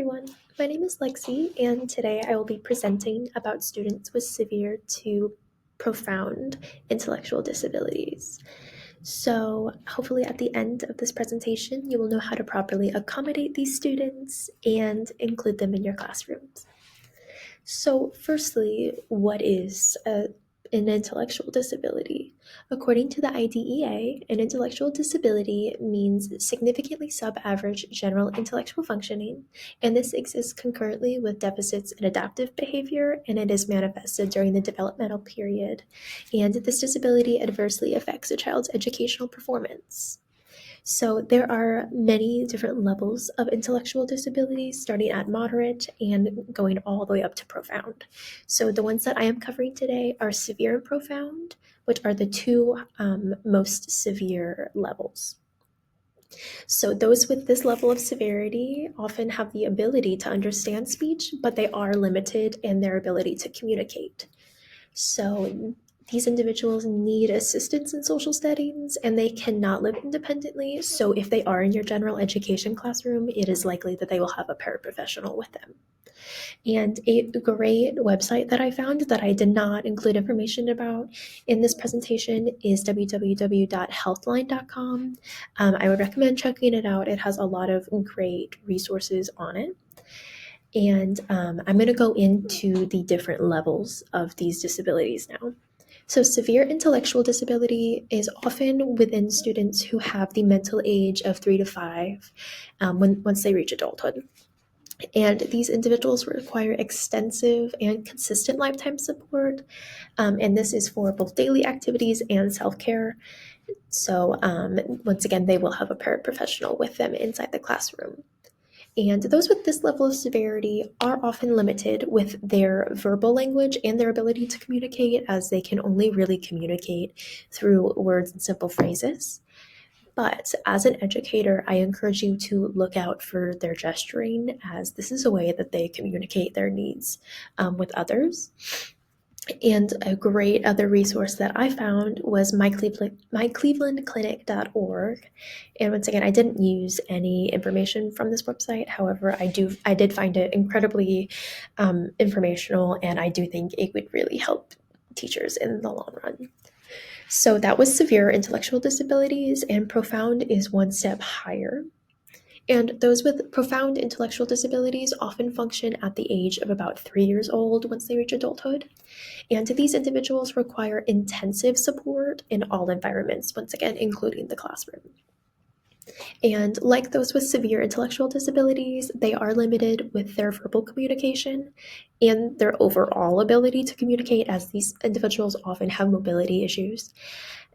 everyone, my name is Lexi, and today I will be presenting about students with severe to profound intellectual disabilities. So hopefully at the end of this presentation, you will know how to properly accommodate these students and include them in your classrooms. So firstly, what is an intellectual disability? According to the IDEA, an intellectual disability means significantly sub-average general intellectual functioning, and this exists concurrently with deficits in adaptive behavior, and it is manifested during the developmental period. And this disability adversely affects a child's educational performance. So there are many different levels of intellectual disability, starting at moderate and going all the way up to profound. So the ones that I am covering today are severe and profound, which are the two most severe levels. So those with this level of severity often have the ability to understand speech, but they are limited in their ability to communicate. So these individuals need assistance in social settings and they cannot live independently. So if they are in your general education classroom, it is likely that they will have a paraprofessional with them. And a great website that I found that I did not include information about in this presentation is www.healthline.com. I would recommend checking it out. It has a lot of great resources on it. And I'm going to go into the different levels of these disabilities now. So severe intellectual disability is often within students who have the mental age of 3 to 5 once they reach adulthood. And these individuals require extensive and consistent lifetime support, and this is for both daily activities and self-care. So once again, they will have a paraprofessional with them inside the classroom. And those with this level of severity are often limited with their verbal language and their ability to communicate, as they can only really communicate through words and simple phrases. But as an educator, I encourage you to look out for their gesturing, as this is a way that they communicate their needs with others. And a great other resource that I found was myclevelandclinic.org. And once again, I didn't use any information from this website. However, I did find it incredibly informational, and I do think it would really help teachers in the long run. So that was severe intellectual disabilities, and profound is one step higher. And those with profound intellectual disabilities often function at the age of about 3 years old once they reach adulthood. And these individuals require intensive support in all environments, once again, including the classroom. And like those with severe intellectual disabilities, they are limited with their verbal communication and their overall ability to communicate, as these individuals often have mobility issues.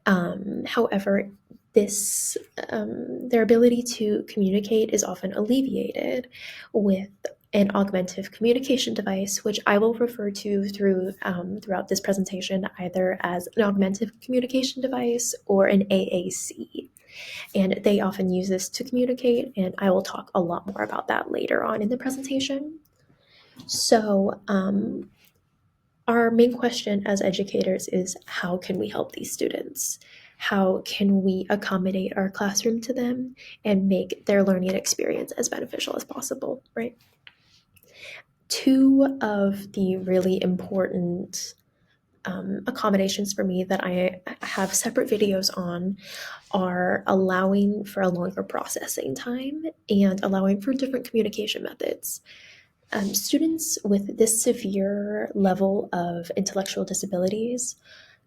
However, their ability to communicate is often alleviated with an augmentative communication device, which I will refer to throughout this presentation either as an augmentative communication device or an AAC. And they often use this to communicate, and I will talk a lot more about that later on in the presentation. So our main question as educators is, how can we help these students? How can we accommodate our classroom to them and make their learning experience as beneficial as possible, right? Two of the really important accommodations for me that I have separate videos on are allowing for a longer processing time and allowing for different communication methods. Students with this severe level of intellectual disabilities,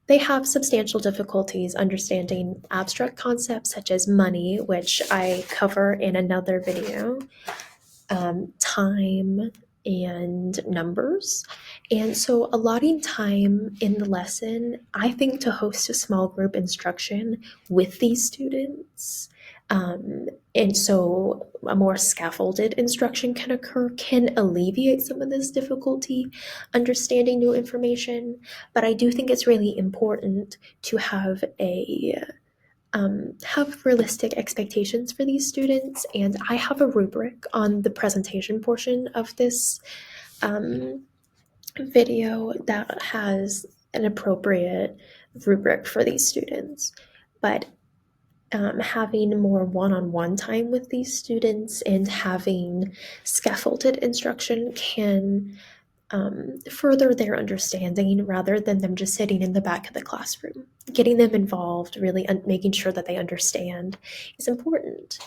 they have substantial difficulties understanding abstract concepts such as money, which I cover in another video, time, and numbers. And so allotting time in the lesson, I think, to host a small group instruction with these students, and so a more scaffolded instruction can occur, can alleviate some of this difficulty understanding new information. But I do think it's really important to have have realistic expectations for these students, and I have a rubric on the presentation portion of this video that has an appropriate rubric for these students. But having more one-on-one time with these students and having scaffolded instruction can further their understanding rather than them just sitting in the back of the classroom. Getting them involved, really making sure that they understand is important.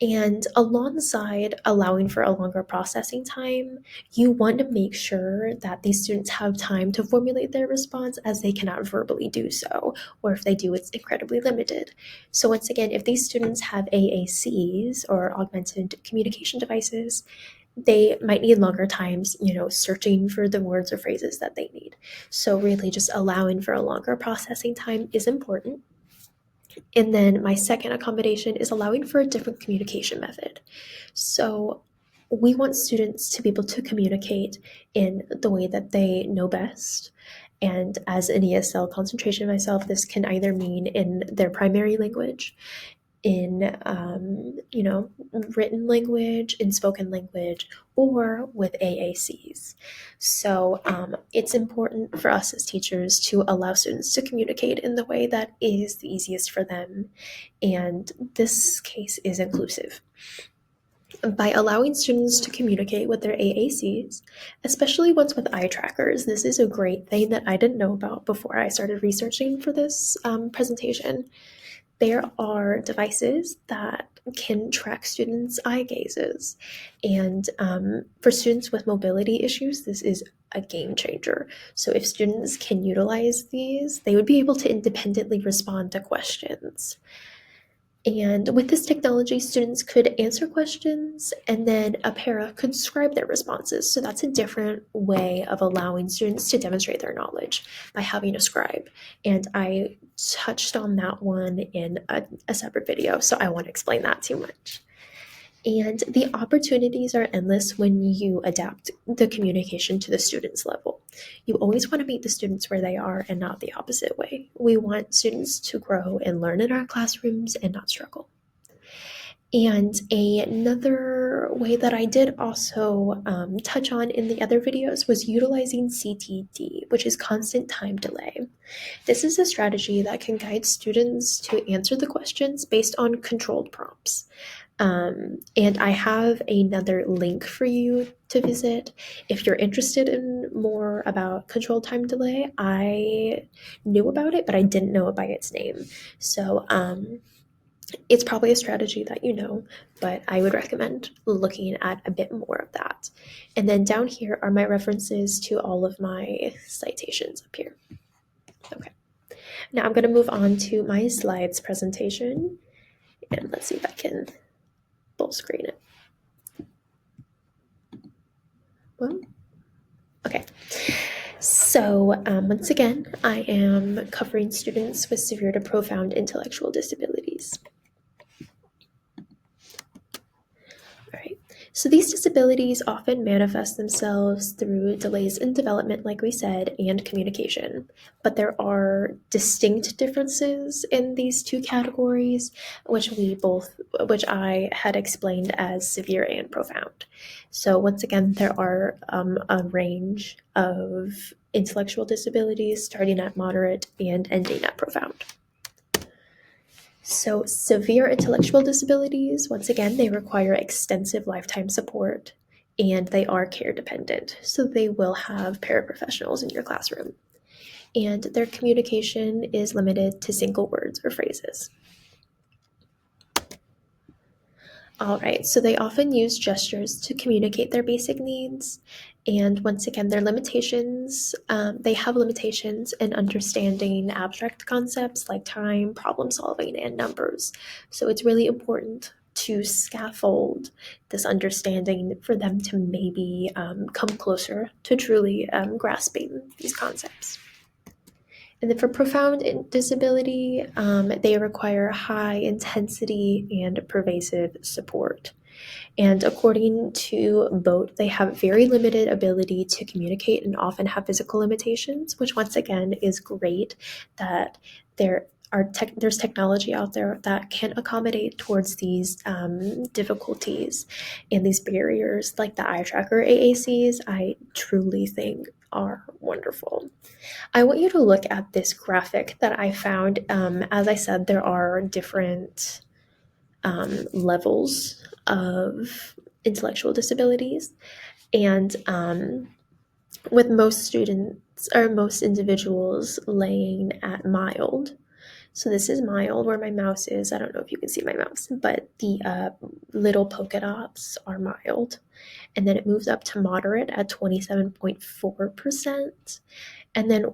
And alongside allowing for a longer processing time, you want to make sure that these students have time to formulate their response as they cannot verbally do so, or if they do, it's incredibly limited. So once again, if these students have AACs or augmented communication devices, they might need longer times, searching for the words or phrases that they need. So really just allowing for a longer processing time is important. And then my second accommodation is allowing for a different communication method. So we want students to be able to communicate in the way that they know best. And as an ESL concentration myself, this can either mean in their primary language, in written language, in spoken language, or with AACs. So it's important for us as teachers to allow students to communicate in the way that is the easiest for them, and this case is inclusive. By allowing students to communicate with their AACs, especially ones with eye trackers, this is a great thing that I didn't know about before I started researching for this presentation. There are devices that can track students' eye gazes. And for students with mobility issues, this is a game changer. So if students can utilize these, they would be able to independently respond to questions. And with this technology, students could answer questions and then a para could scribe their responses. So that's a different way of allowing students to demonstrate their knowledge by having a scribe. And I touched on that one in a separate video, so I won't explain that too much. And the opportunities are endless when you adapt the communication to the student's level. You always want to meet the students where they are and not the opposite way. We want students to grow and learn in our classrooms and not struggle. And another way that I did also touch on in the other videos was utilizing CTD, which is constant time delay. This is a strategy that can guide students to answer the questions based on controlled prompts. And I have another link for you to visit if you're interested in more about controlled time delay. I knew about it, but I didn't know it by its name. So it's probably a strategy that you know, but I would recommend looking at a bit more of that. And then down here are my references to all of my citations up here. Okay. Now I'm going to move on to my slides presentation, and let's see if I can full screen it. Well, okay. So once again, I am covering students with severe to profound intellectual disabilities. All right. So these disabilities often manifest themselves through delays in development, like we said, and communication. But there are distinct differences in these two categories, which I had explained as severe and profound. So once again, there are a range of intellectual disabilities starting at moderate and ending at profound. So severe intellectual disabilities, once again, they require extensive lifetime support and they are care dependent. So they will have paraprofessionals in your classroom. And their communication is limited to single words or phrases. All right, so they often use gestures to communicate their basic needs. And once again, their limitations, they have limitations in understanding abstract concepts like time, problem solving, and numbers. So it's really important to scaffold this understanding for them to maybe come closer to truly grasping these concepts. And then for profound disability, they require high intensity and pervasive support. And according to Boat, they have very limited ability to communicate and often have physical limitations, which once again is great that there's technology out there that can accommodate towards these difficulties and these barriers, like the eye tracker AACs. I truly think are Wonderful. I want you to look at this graphic that I found. As I said, there are different levels of intellectual disabilities, and with most students or most individuals laying at mild. So this is mild where my mouse is. I don't know if you can see my mouse, but the little polka dots are mild. And then it moves up to moderate at 27.4%. And then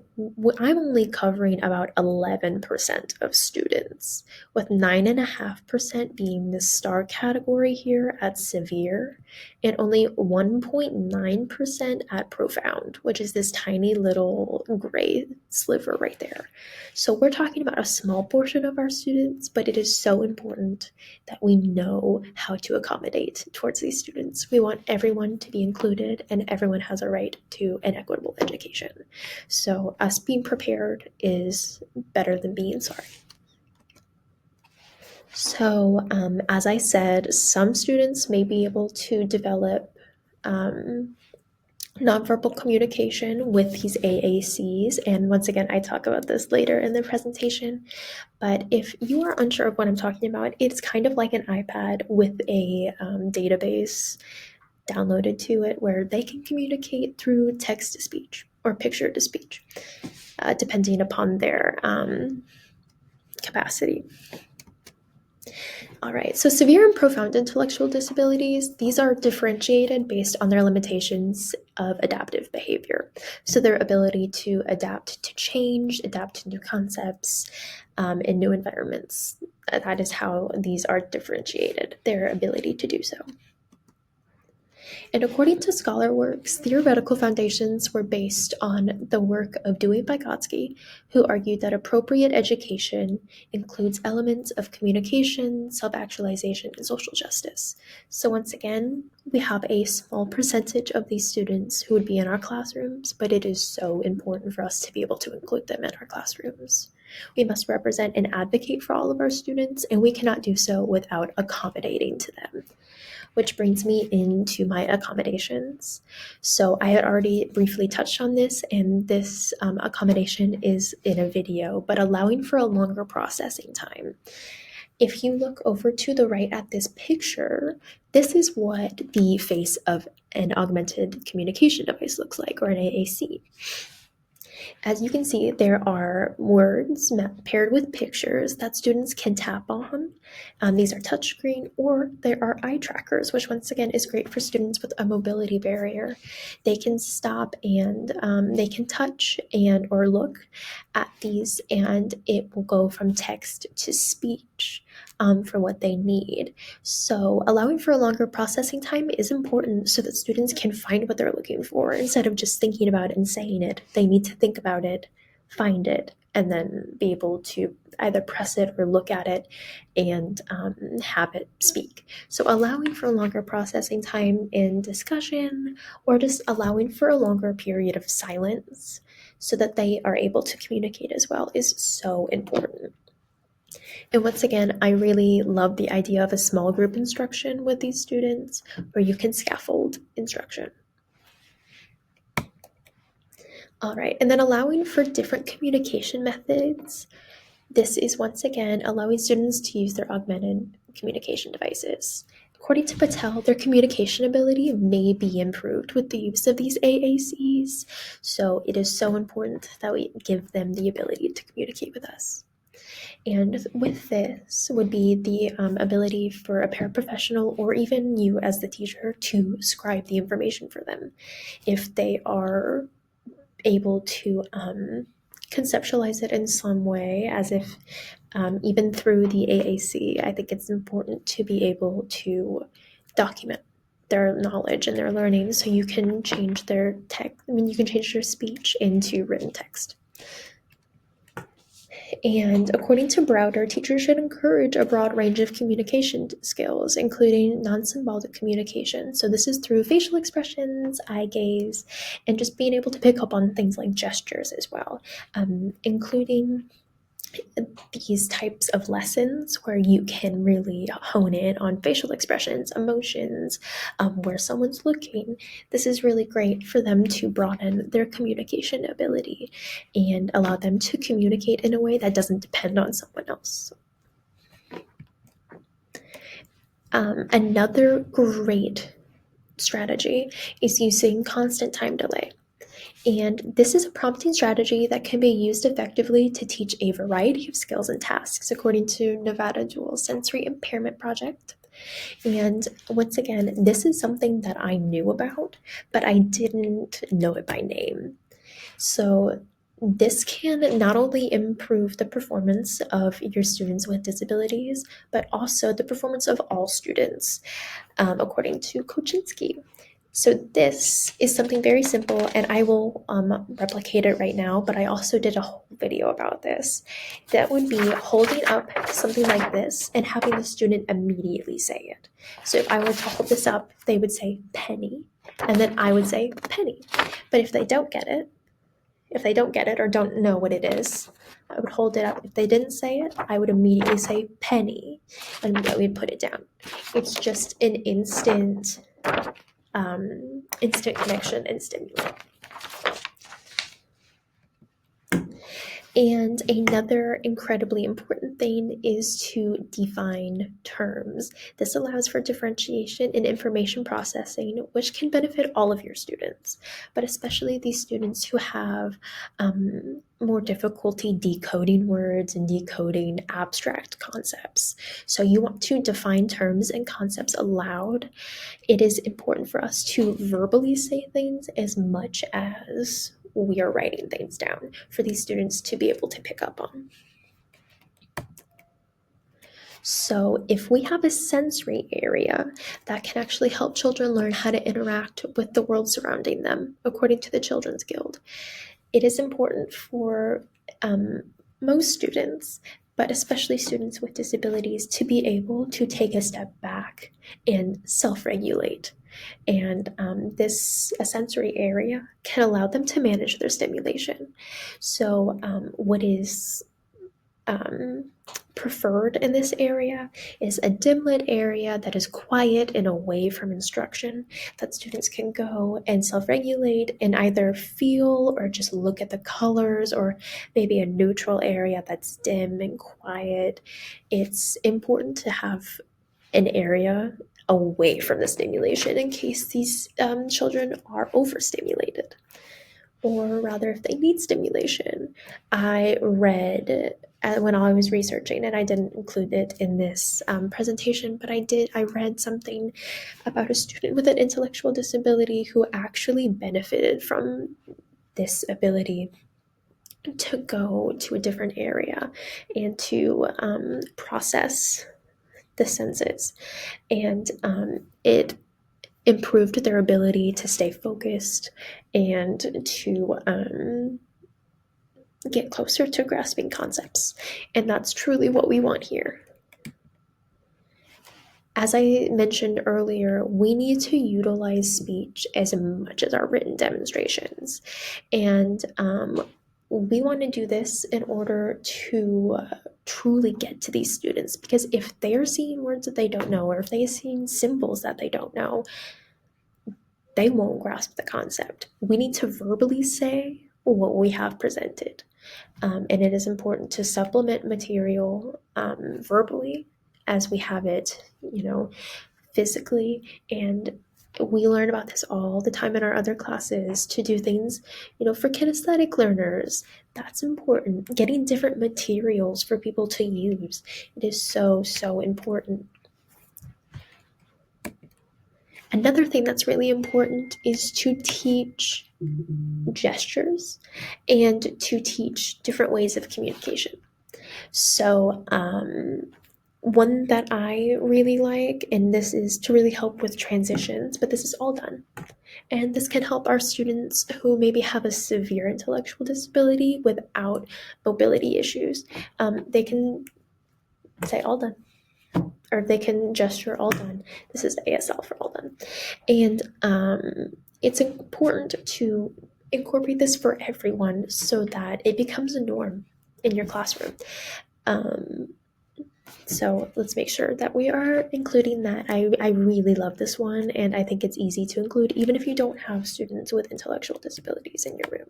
I'm only covering about 11% of students, with 9.5% being the star category here at severe, and only 1.9% at profound, which is this tiny little gray sliver right there. So we're talking about a small portion of our students, but it is so important that we know how to accommodate towards these students. We want everyone to be included, and everyone has a right to an equitable education. So us being prepared is better than being sorry. So as I said, some students may be able to develop nonverbal communication with these AACs. And once again, I talk about this later in the presentation. But if you are unsure of what I'm talking about, it's kind of like an iPad with a database downloaded to it where they can communicate through text to speech or picture to speech, depending upon their capacity. All right, so severe and profound intellectual disabilities, these are differentiated based on their limitations of adaptive behavior. So their ability to adapt to change, adapt to new concepts in new environments. That is how these are differentiated, their ability to do so. And according to ScholarWorks, theoretical foundations were based on the work of Dewey-Vygotsky, who argued that appropriate education includes elements of communication, self-actualization, and social justice. So once again, we have a small percentage of these students who would be in our classrooms, but it is so important for us to be able to include them in our classrooms. We must represent and advocate for all of our students, and we cannot do so without accommodating to them. Which brings me into my accommodations. So I had already briefly touched on this, and this accommodation is in a video, but allowing for a longer processing time. If you look over to the right at this picture, this is what the face of an augmented communication device looks like, or an AAC. As you can see, there are words paired with pictures that students can tap on. These are touchscreen, or there are eye trackers, which once again is great for students with a mobility barrier. They can stop and they can touch and or look at these, and it will go from text to speech for what they need. So allowing for a longer processing time is important so that students can find what they're looking for instead of just thinking about it and saying it. They need to think about it, find it, and then be able to either press it or look at it and have it speak. So allowing for a longer processing time in discussion, or just allowing for a longer period of silence so that they are able to communicate as well is so important. And once again, I really love the idea of a small group instruction with these students where you can scaffold instruction. All right, and then allowing for different communication methods. This is once again allowing students to use their augmented communication devices. According to Patel, their communication ability may be improved with the use of these AACs, so it is so important that we give them the ability to communicate with us. And with this would be the ability for a paraprofessional or even you as the teacher to scribe the information for them. If they are able to conceptualize it in some way, as if even through the AAC, I think it's important to be able to document their knowledge and their learning so you can change their text. You can change their speech into written text. And according to Browder, teachers should encourage a broad range of communication skills, including non-symbolic communication. So this is through facial expressions, eye gaze, and just being able to pick up on things like gestures as well, including these types of lessons where you can really hone in on facial expressions, emotions, where someone's looking. This is really great for them to broaden their communication ability and allow them to communicate in a way that doesn't depend on someone else. Another great strategy is using constant time delay. And this is a prompting strategy that can be used effectively to teach a variety of skills and tasks, according to Nevada Dual Sensory Impairment Project. And once again, this is something that I knew about, but I didn't know it by name. So this can not only improve the performance of your students with disabilities, but also the performance of all students, according to Koczynski. So this is something very simple, and I will replicate it right now, but I also did a whole video about this. That would be holding up something like this and having the student immediately say it. So if I were to hold this up, they would say penny, and then I would say penny. But if they don't get it or don't know what it is, I would hold it up. If they didn't say it, I would immediately say penny, and we'd put it down. It's just an instant connection and stimuli. And another incredibly important thing is to define terms. This allows for differentiation in information processing, which can benefit all of your students, but especially these students who have more difficulty decoding words and decoding abstract concepts. So you want to define terms and concepts aloud. It is important for us to verbally say things as much as we are writing things down for these students to be able to pick up on. So if we have a sensory area that can actually help children learn how to interact with the world surrounding them, according to the Children's Guild, it is important for most students, but especially students with disabilities, to be able to take a step back and self-regulate. And a sensory area can allow them to manage their stimulation. So what is preferred in this area is a dim lit area that is quiet and away from instruction, that students can go and self-regulate and either feel or just look at the colors, or maybe a neutral area that's dim and quiet. It's important to have an area away from the stimulation in case these children are overstimulated, or rather if they need stimulation. I read when I was researching, and I didn't include it in this presentation, but I read something about a student with an intellectual disability who actually benefited from this ability to go to a different area and to process the senses. And it improved their ability to stay focused and to get closer to grasping concepts. And that's truly what we want here. As I mentioned earlier, we need to utilize speech as much as our written demonstrations. And we want to do this in order to truly get to these students, because if they're seeing words that they don't know, or if they're seeing symbols that they don't know, they won't grasp the concept. We need to verbally say what we have presented. And it is important to supplement material verbally as we have it, physically. And we learn about this all the time in our other classes, to do things, for kinesthetic learners. That's important. Getting different materials for people to use. It is so, so important. Another thing that's really important is to teach gestures and to teach different ways of communication. So one that I really like, and this is to really help with transitions, but this is all done. And this can help our students who maybe have a severe intellectual disability without mobility issues. They can say all done, or they can gesture all done. This is ASL for all done. And it's important to incorporate this for everyone so that it becomes a norm. in your classroom. So let's make sure that we are including that. I really love this one, and I think it's easy to include even if you don't have students with intellectual disabilities in your room.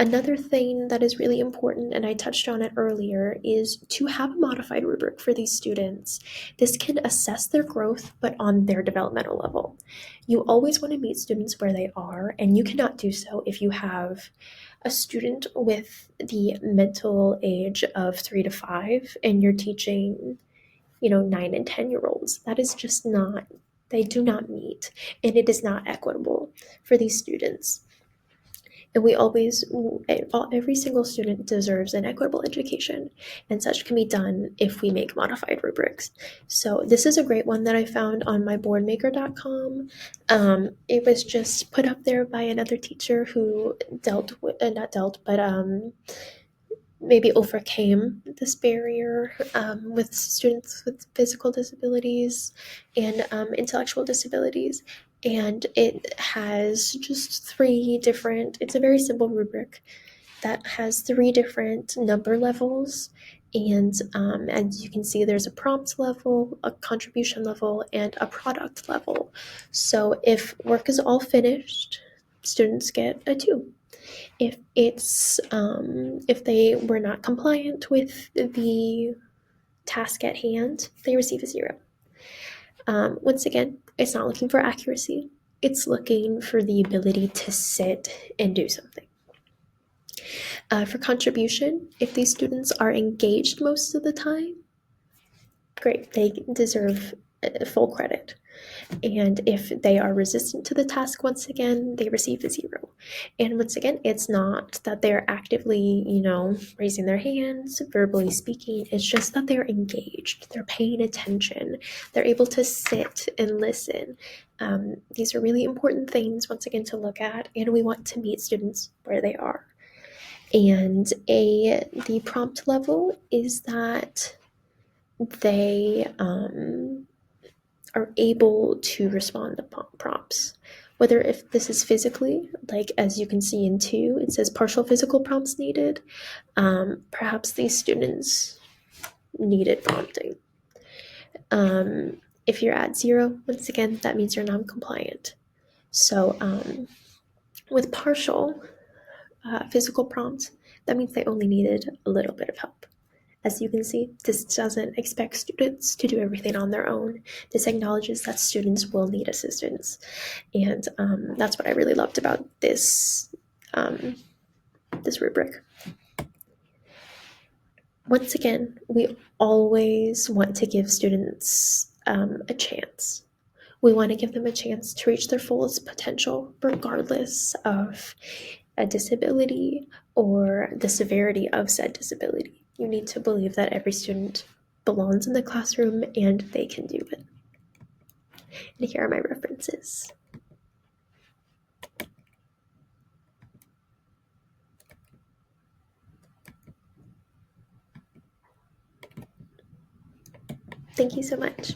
Another thing that is really important, and I touched on it earlier, is to have a modified rubric for these students. This can assess their growth, but on their developmental level. You always want to meet students where they are, and you cannot do so if you have a student with the mental age of 3 to 5 and you're teaching 9 and 10-year-olds. That is just not, they do not meet, and it is not equitable for these students. And we always, every single student deserves an equitable education, and such can be done if we make modified rubrics. So this is a great one that I found on myboardmaker.com. It was just put up there by another teacher who not dealt, but maybe overcame this barrier with students with physical disabilities and intellectual disabilities. And it has just it's a very simple rubric that has 3 different number levels. And as you can see, there's a prompt level, a contribution level, and a product level. So if work is all finished, students get a 2. If they were not compliant with the task at hand, they receive a 0. Once again, it's not looking for accuracy. It's looking for the ability to sit and do something. For contribution, if these students are engaged most of the time, great, they deserve full credit. And if they are resistant to the task, once again, they receive a 0. And once again, it's not that they're actively, raising their hands, verbally speaking. It's just that they're engaged. They're paying attention. They're able to sit and listen. These are really important things, once again, to look at. And we want to meet students where they are. And the prompt level is that they are able to respond to prompts. Whether if this is physically, like as you can see in 2, it says partial physical prompts needed. Perhaps these students needed prompting. If you're at 0, once again, that means you're non-compliant. So with partial physical prompts, that means they only needed a little bit of help. As you can see, this doesn't expect students to do everything on their own. This acknowledges that students will need assistance. And that's what I really loved about this rubric. Once again, we always want to give students a chance. We want to give them a chance to reach their fullest potential, regardless of a disability or the severity of said disability. You need to believe that every student belongs in the classroom and they can do it. And here are my references. Thank you so much.